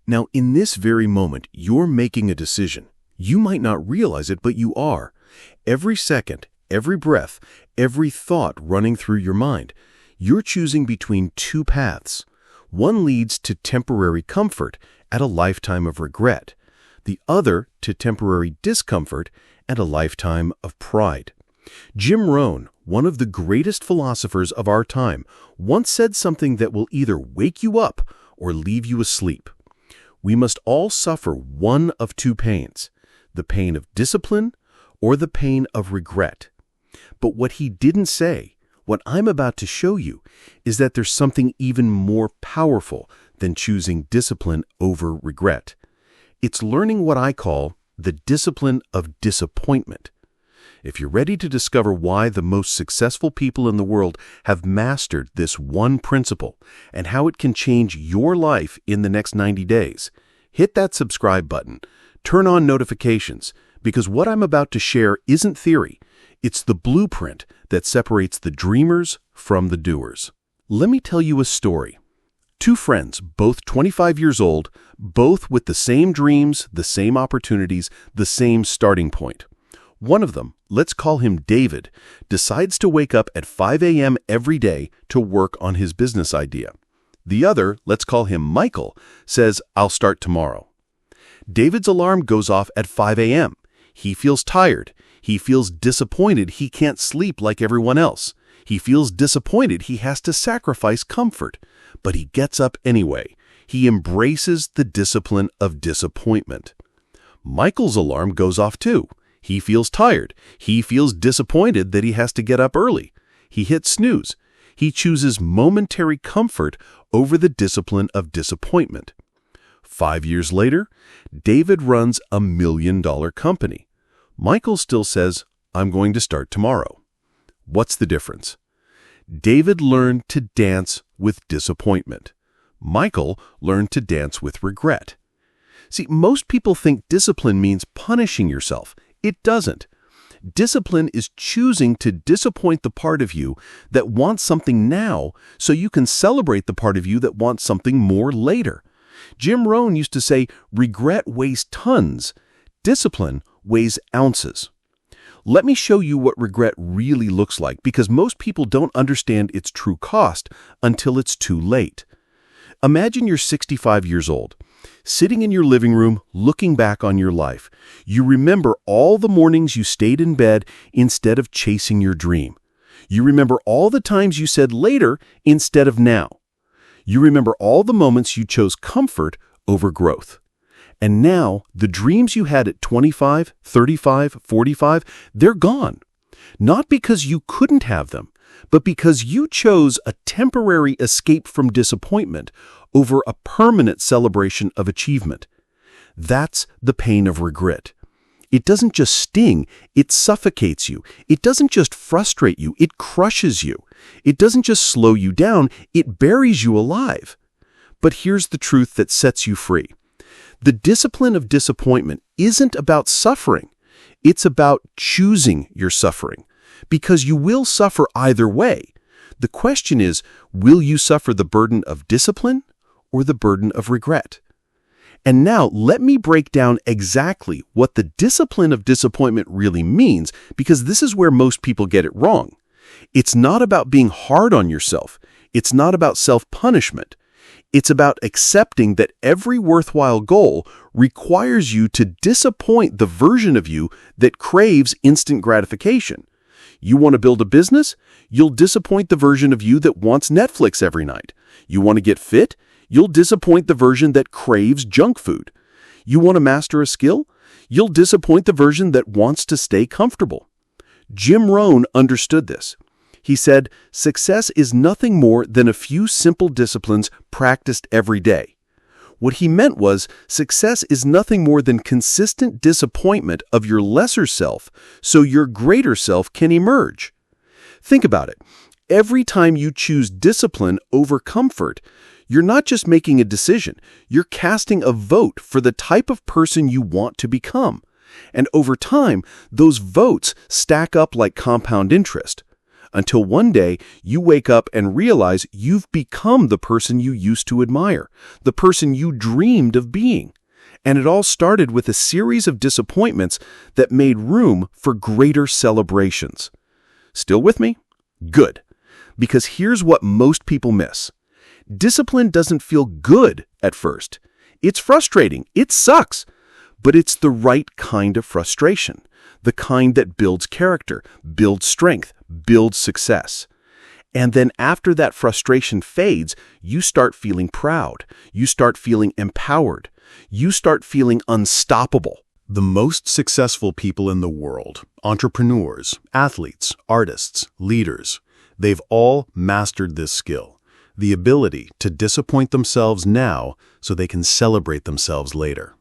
Now, in this very moment, you're making a decision. You might not realize it, but you are. Every second, every breath, every thought running through your mind, you're choosing between two paths. One leads to temporary comfort and a lifetime of regret. The other to temporary discomfort and a lifetime of pride. Jim Rohn, one of the greatest philosophers of our time, once said something that will either wake you up or leave you asleep. We must all suffer one of two pains, the pain of discipline or the pain of regret. But what he didn't say, what I'm about to show you, is that there's something even more powerful than choosing discipline over regret. It's learning what I call the discipline of disappointment. If you're ready to discover why the most successful people in the world have mastered this one principle and how it can change your life in the next 90 days, hit that subscribe button, turn on notifications, because what I'm about to share isn't theory. It's the blueprint that separates the dreamers from the doers. Let me tell you a story. Two friends, both 25 years old, both with the same dreams, the same opportunities, the same starting point. One of them, let's call him David, decides to wake up at 5 a.m. every day to work on his business idea. The other, let's call him Michael, says, "I'll start tomorrow." David's alarm goes off at 5 a.m. He feels tired. He feels disappointed he can't sleep like everyone else. He feels disappointed he has to sacrifice comfort. But he gets up anyway. He embraces the discipline of disappointment. Michael's alarm goes off too. He feels tired. He feels disappointed that he has to get up early. He hits snooze. He chooses momentary comfort over the discipline of disappointment. 5 years later, David runs a $1 million company. Michael still says, "I'm going to start tomorrow." What's the difference? David learned to dance with disappointment. Michael learned to dance with regret. See, most people think discipline means punishing yourself. It doesn't. Discipline is choosing to disappoint the part of you that wants something now so you can celebrate the part of you that wants something more later. Jim Rohn used to say, regret weighs tons. Discipline weighs ounces. Let me show you what regret really looks like, because most people don't understand its true cost until it's too late. Imagine you're 65 years old, sitting in your living room, looking back on your life. You remember all the mornings you stayed in bed instead of chasing your dream. You remember all the times you said later instead of now. You remember all the moments you chose comfort over growth. And now, the dreams you had at 25, 35, 45, they're gone. Not because you couldn't have them, but because you chose a temporary escape from disappointment over a permanent celebration of achievement. That's the pain of regret. It doesn't just sting, it suffocates you. It doesn't just frustrate you, it crushes you. It doesn't just slow you down, it buries you alive. But here's the truth that sets you free. The discipline of disappointment isn't about suffering. It's about choosing your suffering, because you will suffer either way. The question is, will you suffer the burden of discipline or the burden of regret? And now let me break down exactly what the discipline of disappointment really means, because this is where most people get it wrong. It's not about being hard on yourself. It's not about self-punishment. It's about accepting that every worthwhile goal requires you to disappoint the version of you that craves instant gratification. You want to build a business? You'll disappoint the version of you that wants Netflix every night. You want to get fit? You'll disappoint the version that craves junk food. You want to master a skill? You'll disappoint the version that wants to stay comfortable. Jim Rohn understood this. He said, success is nothing more than a few simple disciplines practiced every day. What he meant was, success is nothing more than consistent disappointment of your lesser self so your greater self can emerge. Think about it. Every time you choose discipline over comfort, you're not just making a decision, you're casting a vote for the type of person you want to become. And over time, those votes stack up like compound interest. until one day you wake up and realize you've become the person you used to admire, the person you dreamed of being. And it all started with a series of disappointments that made room for greater celebrations. Still with me? Good. Because here's what most people miss. Discipline doesn't feel good at first. It's frustrating. It sucks. But it's the right kind of frustration. The kind that builds character, builds strength, builds success. And then after that frustration fades, you start feeling proud. You start feeling empowered. You start feeling unstoppable. The most successful people in the world, entrepreneurs, athletes, artists, leaders, they've all mastered this skill, the ability to disappoint themselves now so they can celebrate themselves later.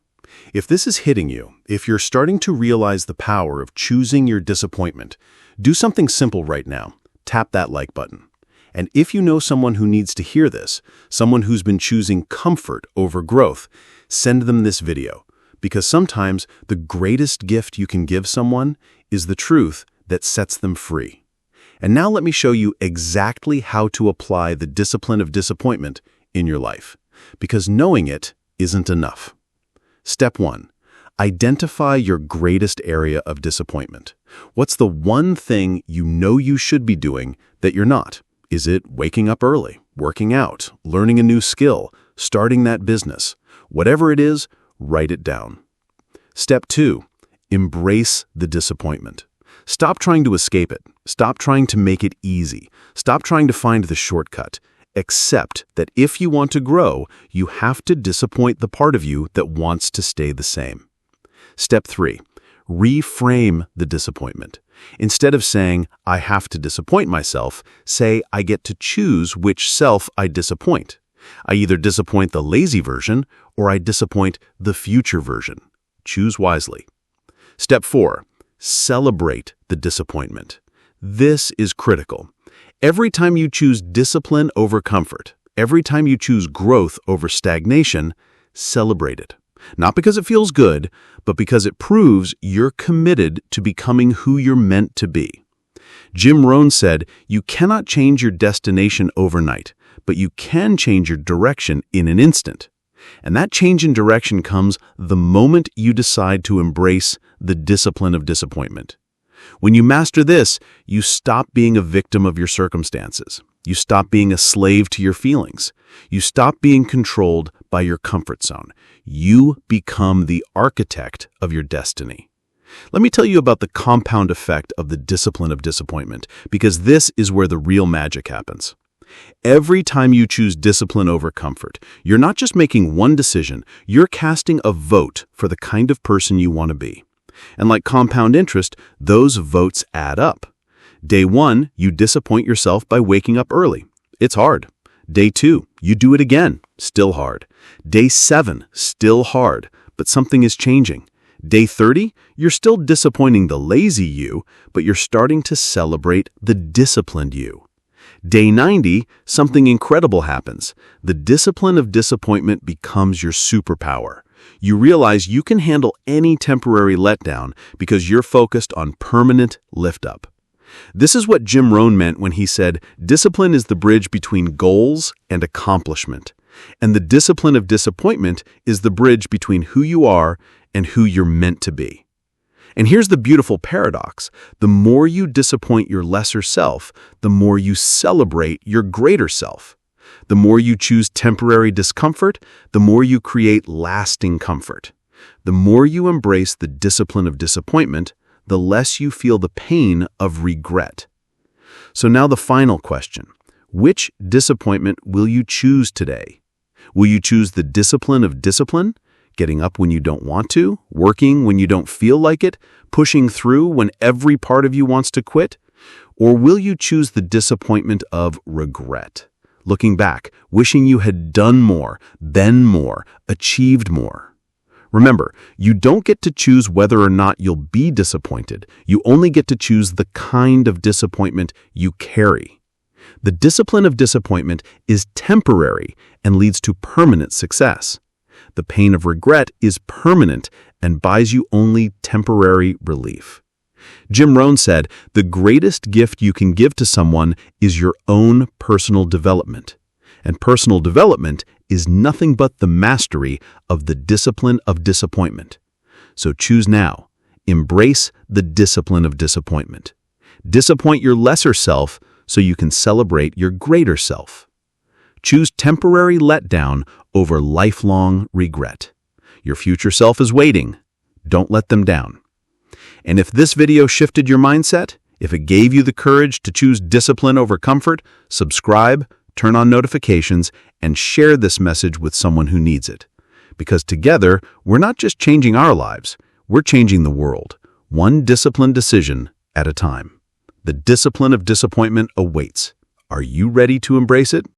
If this is hitting you, if you're starting to realize the power of choosing your disappointment, do something simple right now. Tap that like button. And if you know someone who needs to hear this, someone who's been choosing comfort over growth, send them this video. Because sometimes the greatest gift you can give someone is the truth that sets them free. And now let me show you exactly how to apply the discipline of disappointment in your life. Because knowing it isn't enough. Step 1. Identify your greatest area of disappointment. What's the one thing you know you should be doing that you're not? Is it waking up early, working out, learning a new skill, starting that business? Whatever it is, write it down. Step 2. Embrace the disappointment. Stop trying to escape it. Stop trying to make it easy. Stop trying to find the shortcut. Accept that if you want to grow, you have to disappoint the part of you that wants to stay the same. Step 3. Reframe the disappointment. Instead of saying, I have to disappoint myself, say, I get to choose which self I disappoint. I either disappoint the lazy version or I disappoint the future version. Choose wisely. Step 4. Celebrate the disappointment. This is critical. Every time you choose discipline over comfort, every time you choose growth over stagnation, celebrate it. Not because it feels good, but because it proves you're committed to becoming who you're meant to be. Jim Rohn said, you cannot change your destination overnight, but you can change your direction in an instant. And that change in direction comes the moment you decide to embrace the discipline of disappointment. When you master this, you stop being a victim of your circumstances. You stop being a slave to your feelings. You stop being controlled by your comfort zone. You become the architect of your destiny. Let me tell you about the compound effect of the discipline of disappointment, because this is where the real magic happens. Every time you choose discipline over comfort, you're not just making one decision, you're casting a vote for the kind of person you want to be. And like compound interest, those votes add up. Day 1, you disappoint yourself by waking up early. It's hard. Day 2, you do it again. Still hard. Day 7, still hard, but something is changing. Day 30, you're still disappointing the lazy you, but you're starting to celebrate the disciplined you. Day 90, something incredible happens. The discipline of disappointment becomes your superpower. You realize you can handle any temporary letdown because you're focused on permanent lift-up. This is what Jim Rohn meant when he said, discipline is the bridge between goals and accomplishment. And the discipline of disappointment is the bridge between who you are and who you're meant to be. And here's the beautiful paradox. The more you disappoint your lesser self, the more you celebrate your greater self. The more you choose temporary discomfort, the more you create lasting comfort. The more you embrace the discipline of disappointment, the less you feel the pain of regret. So now the final question. Which disappointment will you choose today? Will you choose the discipline of discipline? Getting up when you don't want to, working when you don't feel like it, pushing through when every part of you wants to quit? Or will you choose the disappointment of regret? Looking back, wishing you had done more, been more, achieved more. Remember, you don't get to choose whether or not you'll be disappointed. You only get to choose the kind of disappointment you carry. The discipline of disappointment is temporary and leads to permanent success. The pain of regret is permanent and buys you only temporary relief. Jim Rohn said, "The greatest gift you can give to someone is your own personal development." And personal development is nothing but the mastery of the discipline of disappointment. So choose now. Embrace the discipline of disappointment. Disappoint your lesser self so you can celebrate your greater self. Choose temporary letdown over lifelong regret. Your future self is waiting. Don't let them down. And if this video shifted your mindset, if it gave you the courage to choose discipline over comfort, subscribe, turn on notifications, and share this message with someone who needs it. Because together, we're not just changing our lives, we're changing the world, one disciplined decision at a time. The discipline of disappointment awaits. Are you ready to embrace it?